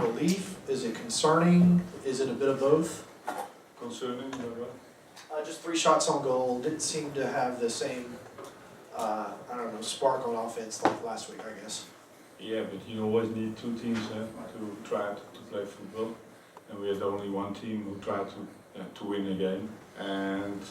relief? Is it concerning? Is it a bit of both? Concerning, is that right? Just 3 shots on goal, didn't seem to have the same, I don't know, spark on offense like last week, I guess. Yeah, but you always need 2 teams to try to play football, and we had only 1 team who tried to win a game, and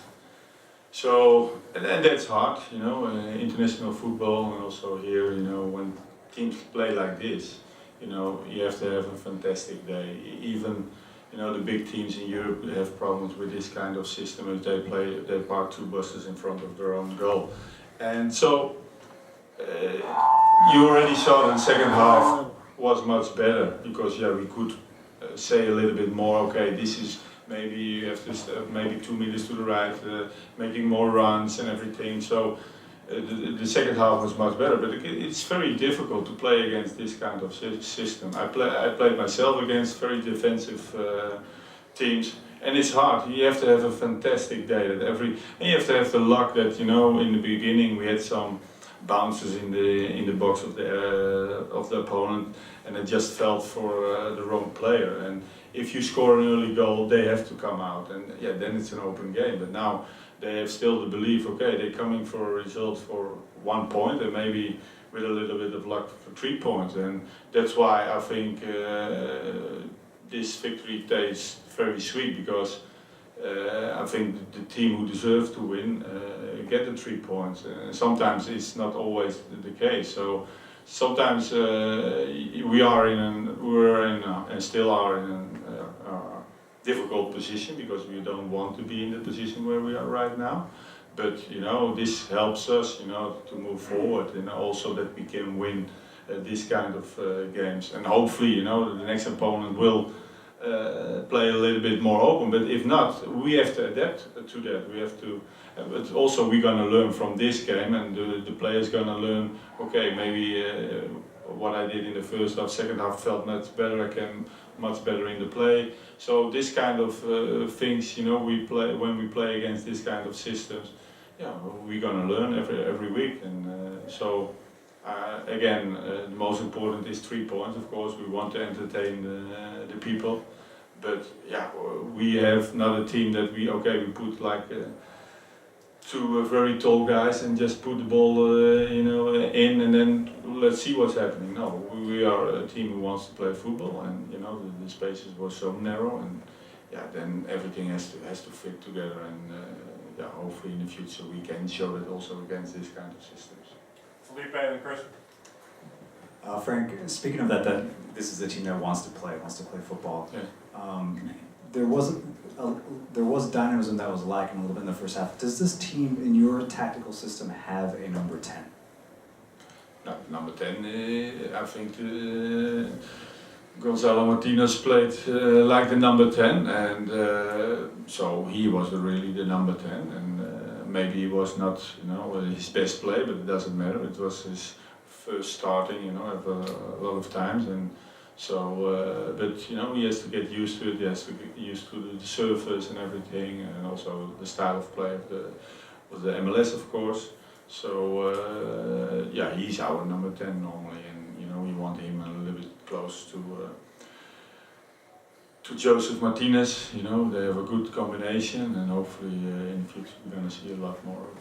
so and that's hard, you know, international football, and also here, you know, when teams play like this, you know, you have to have a fantastic day. Even, you know, the big teams in Europe have problems with this kind of system. If they park 2 buses in front of their own goal, and so. You already saw that the second half was much better because we could say a little bit more. Okay, this is maybe you have to maybe 2 meters to the right, making more runs and everything. So the second half was much better. But it's very difficult to play against this kind of system. I played myself against very defensive teams, and it's hard. You have to have a fantastic day and you have to have the luck that, you know, in the beginning we had some bounces in the box of the opponent, and it just fell for the wrong player. And if you score an early goal, they have to come out, and then it's an open game. But now they have still the belief, okay, they're coming for a result for 1 point, and maybe with a little bit of luck for 3 points. And that's why I think this victory tastes very sweet, because I think the team who deserves to win get the 3 points. Sometimes it's not always the case. So sometimes we were in and still are in a difficult position, because we don't want to be in the position where we are right now. But, you know, this helps us, you know, to move forward, and also that we can win this kind of games. And hopefully, you know, the next opponent will play a little bit more open, but if not, we have to adapt to that. We have to, but also we're gonna learn from this game, and the players gonna learn. Okay, maybe what I did in the first half, second half felt much better. I came much better in the play. So this kind of things, you know, when we play against this kind of systems. Yeah, we're gonna learn every week, and so. Again, the most important is 3 points. Of course, we want to entertain the people, but we have not a team that we put like 2 very tall guys and just put the ball, you know, in, and then let's see what's happening. No, we are a team who wants to play football, and you know the spaces were so narrow, and then everything has to fit together, and hopefully in the future we can show that also against this kind of systems. Felipe and Chris. Frank, speaking of that this is a team that wants to play football. Yeah. There was dynamism that was lacking a little bit in the first half. Does this team in your tactical system have a number 10? No, number 10, I think Gonzalo Martinez played like the number 10, and so he was really the number 10, and maybe he was not, you know, his best play, but it doesn't matter. It was his first starting, you know, a lot of times, and so. But you know, he has to get used to it. He has to get used to the surface and everything, and also the style of play of the MLS, of course. So he's our number 10 normally, and you know, we want him a little bit close to Joseph Martinez. You know, they have a good combination, and hopefully in the future we're going to see a lot more of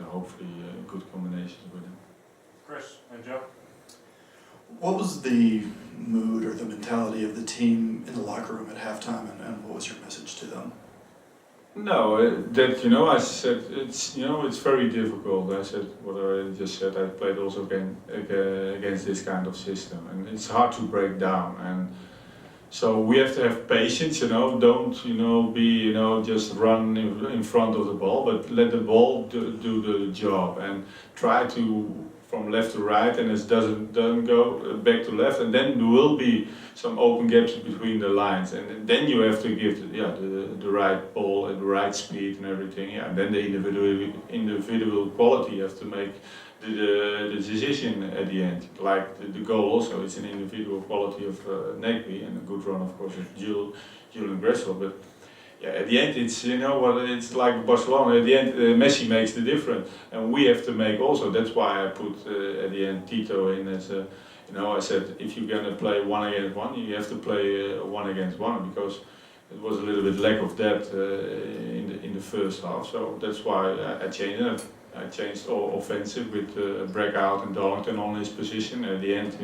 hopefully good combinations with him. Chris and Joe. What was the mood or the mentality of the team in the locker room at halftime, and what was your message to them? No, that, you know, I said it's, you know, it's very difficult. I said what I just said. I played also against this kind of system, and it's hard to break down. And so we have to have patience. You know, don't, you know, be, you know, just run in front of the ball, but let the ball do the job, and try to from left to right, and it doesn't go back to left, and then there will be some open gaps between the lines, and then you have to give the right ball at the right speed and everything, and then the individual quality has to make the decision at the end. Like the goal also, it's an individual quality of Nagby, and a good run of course of Julian Gressel, but at the end, it's, you know what, it's like Barcelona. At the end, Messi makes the difference, and we have to make also. That's why I put at the end Tito in as I said if you're gonna play 1 against 1, you have to play 1 against 1 because it was a little bit lack of that in the first half. So that's why I changed it. I changed all offensive with Breakout and Darlington on his position. At the end,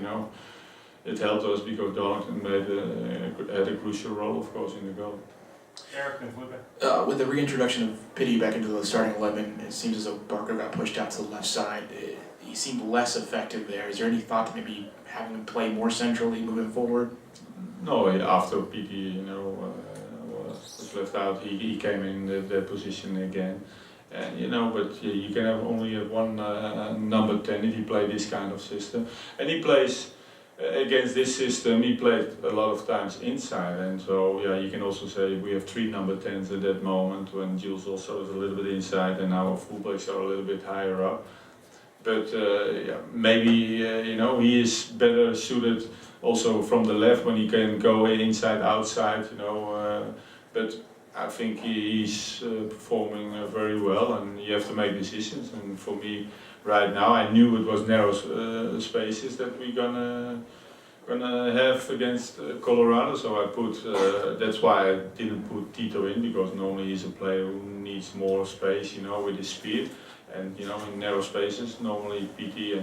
it helped us because Darlington had a crucial role, of course, in the goal. Eric and Felipe. With the reintroduction of Pity back into the starting 11, it seems as though Barker got pushed out to the left side. He seemed less effective there. Is there any thought to maybe having him play more centrally moving forward? No, after Pity, was left out, he came in that position again. And but you can have only have one number 10 if you play this kind of system. And he plays against this system. He played a lot of times inside, and so you can also say we have 3 number 10s at that moment when Jules also is a little bit inside, and our fullbacks are a little bit higher up. But maybe he is better suited also from the left when he can go inside, outside. But I think he's performing very well, and you have to make decisions. And for me, right now, I knew it was narrow spaces that we're gonna have against Colorado. So I put. That's why I didn't put Tito in, because normally he's a player who needs more space, with his speed. And in narrow spaces, normally PT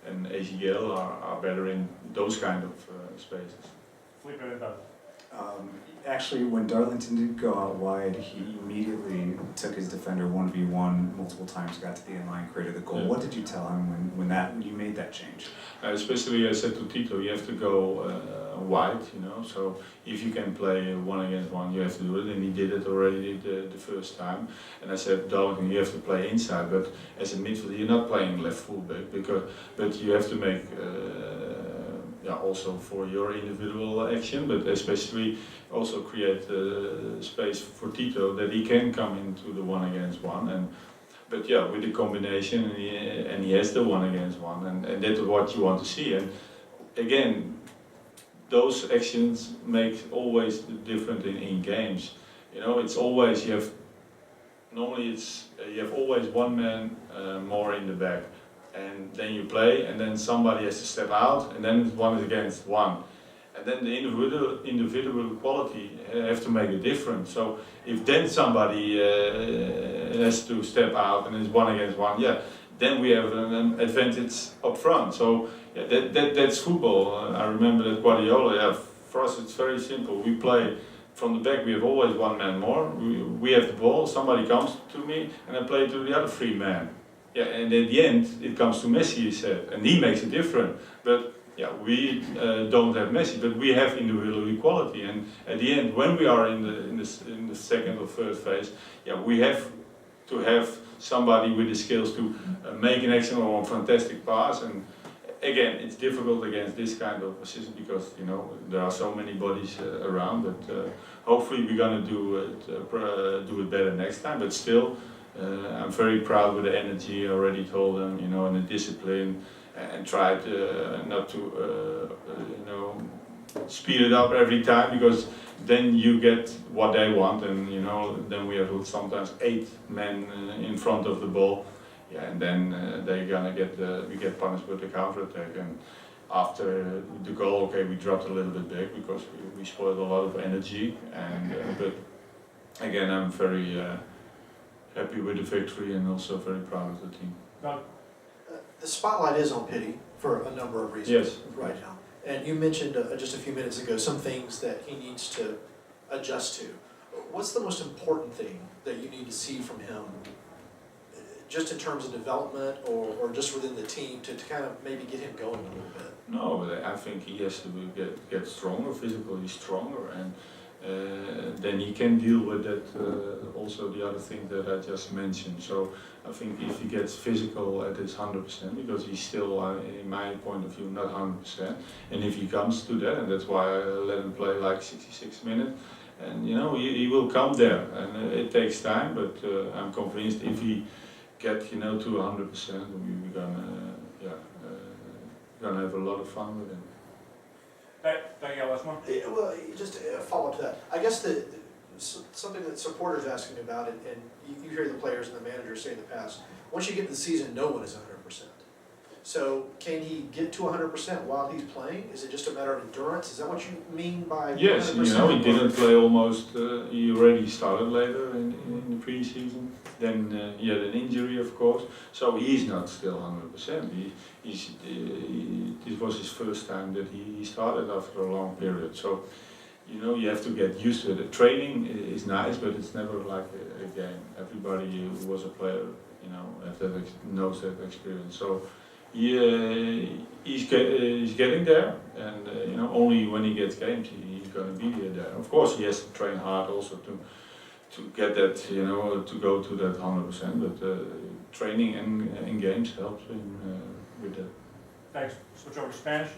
and ACL are better in those kind of spaces. Felipe and Doug. Actually, when Darlington did go out wide, he immediately took his defender 1v1 multiple times, got to the inline, created the goal. Yeah. What did you tell him when you made that change? Especially I said to Tito, you have to go wide, so if you can play 1 against 1, you have to do it, and he did it already the first time. And I said, Darlington, you have to play inside, but as a midfielder, you're not playing left fullback, but you have to make also for your individual action, but especially also create space for Tito that he can come into the 1 against 1. But with the combination, and he has the 1 against 1, and that's what you want to see. And again, those actions make always different in games. It's always you have always one man more in the back, and then you play, and then somebody has to step out, and then it's 1 against 1. And then the individual quality have to make a difference. So if then somebody has to step out and it's 1 against 1, then we have an advantage up front. So that's football. I remember that Guardiola. For us it's very simple. We play from the back. We have always one man more. We have the ball. Somebody comes to me, and I play to the other 3 men. And at the end it comes to Messi, he said, and he makes it different. But we don't have Messi, but we have individual equality, and at the end, when we are in the second or third phase, we have to have somebody with the skills to make an excellent or a fantastic pass. And again, it's difficult against this kind of system because there are so many bodies around. But hopefully, we're gonna do it better next time. But still, I'm very proud with the energy. I already told them, and the discipline. And tried not to speed it up every time, because then you get what they want, and then we have sometimes 8 men in front of the ball, and then they're gonna we get punished with the counter attack. And after the goal, we dropped a little bit back because we spoiled a lot of energy. And but again, I'm very happy with the victory and also very proud of the team. Doug. The spotlight is on Pity for a number of reasons right now. And you mentioned just a few minutes ago some things that he needs to adjust to. What's the most important thing that you need to see from him, just in terms of development or just within the team, to kind of maybe get him going a little bit? No, but I think he has to get stronger, physically stronger, and then he can deal with that. Also, the other thing that I just mentioned. So I think if he gets physical at his 100%, because he's still, in my point of view, not 100%, and if he comes to that, and that's why I let him play like 66 minutes, and he will come there, and it takes time. But I'm convinced if he get to 100%, we're gonna have a lot of fun with him. Thank you, last one. Well, just a follow-up to that. I guess something that supporters asking about, and you hear the players and the managers say in the past, once you get to the season, no one is 100%. So can he get to 100% while he's playing? Is it just a matter of endurance? Is that what you mean by 100%? Yes, you know, he didn't play almost, he already started later in the preseason. Then he had an injury, of course, so he's not still 100%. This was his first time that he started after a long period. So, you know, you have to get used to it. The training is nice, but it's never like a game. Everybody who was a player, you know, knows that experience. So he's getting there, and you know, only when he gets games he's going to be there. Of course, he has to train hard also to get that, you know, to go to that 100%. But training and games helps him with that. Thanks. Switch over to Spanish.